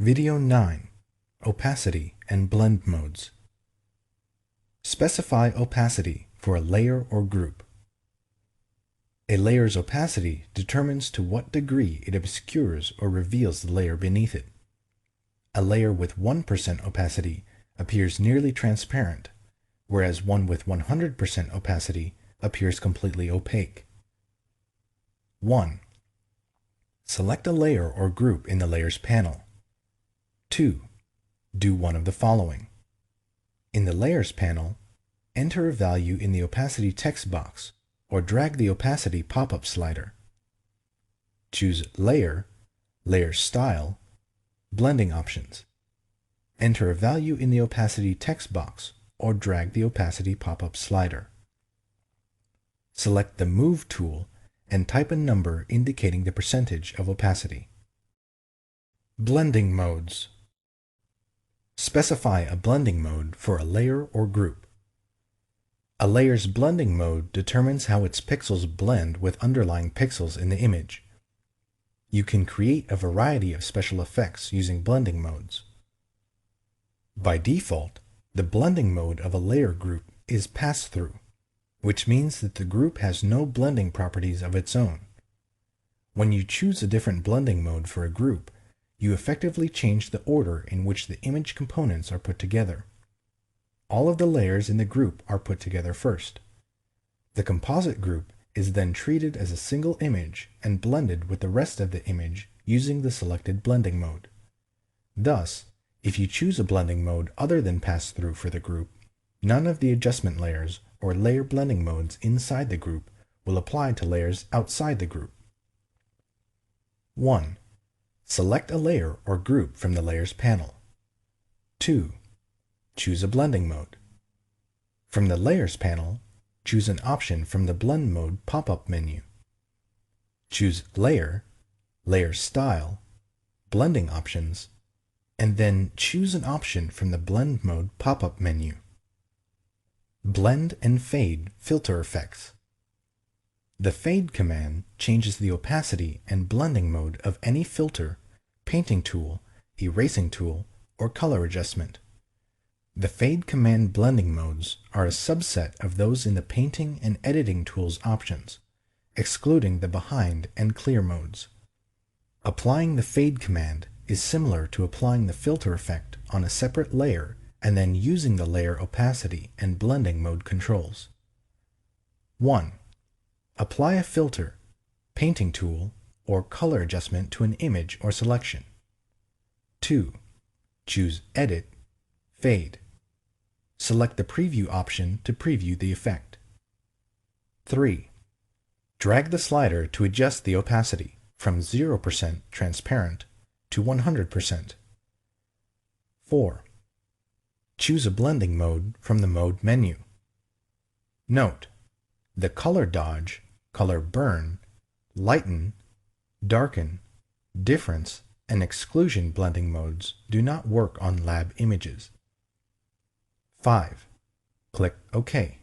Video 9. Opacity and Blend Modes. Specify opacity for a layer or group. A layer's opacity determines to what degree it obscures or reveals the layer beneath it. A layer with 1% opacity appears nearly transparent, whereas one with 100% opacity appears completely opaque. 1. Select a layer or group in the Layers panel. 2. Do one of the following. In the Layers panel, enter a value in the opacity text box or drag the opacity pop-up slider. Choose Layer, Layer Style, Blending Options. Enter a value in the opacity text box or drag the opacity pop-up slider. Select the Move tool and type a number indicating the percentage of opacity. Blending Modes. Specify a blending mode for a layer or group. A layer's blending mode determines how its pixels blend with underlying pixels in the image. You can create a variety of special effects using blending modes. By default, the blending mode of a layer group is pass-through, which means that the group has no blending properties of its own. When you choose a different blending mode for a group, you effectively change the order in which the image components are put together. All of the layers in the group are put together first. The composite group is then treated as a single image and blended with the rest of the image using the selected blending mode. Thus, if you choose a blending mode other than pass-through for the group, none of the adjustment layers or layer blending modes inside the group will apply to layers outside the group. 1. Select a layer or group from the Layers panel. 2. Choose a blending mode. From the Layers panel, choose an option from the Blend Mode pop-up menu. Choose Layer, Layer Style, Blending Options, and then choose an option from the Blend Mode pop-up menu. Blend and Fade Filter Effects. The Fade command changes the opacity and blending mode of any filter, painting tool, erasing tool, or color adjustment. The Fade command blending modes are a subset of those in the painting and editing tools options, excluding the behind and clear modes. Applying the Fade command is similar to applying the filter effect on a separate layer and then using the layer opacity and blending mode controls. 1. Apply a filter, painting tool, or color adjustment to an image or selection. 2. Choose Edit, Fade. Select the Preview option to preview the effect. 3. Drag the slider to adjust the opacity from 0% transparent to 100%. 4. Choose a blending mode from the Mode menu. Note: the Color Dodge, Color Burn, Lighten, Darken, Difference, and Exclusion blending modes do not work on lab images. 5. Click OK.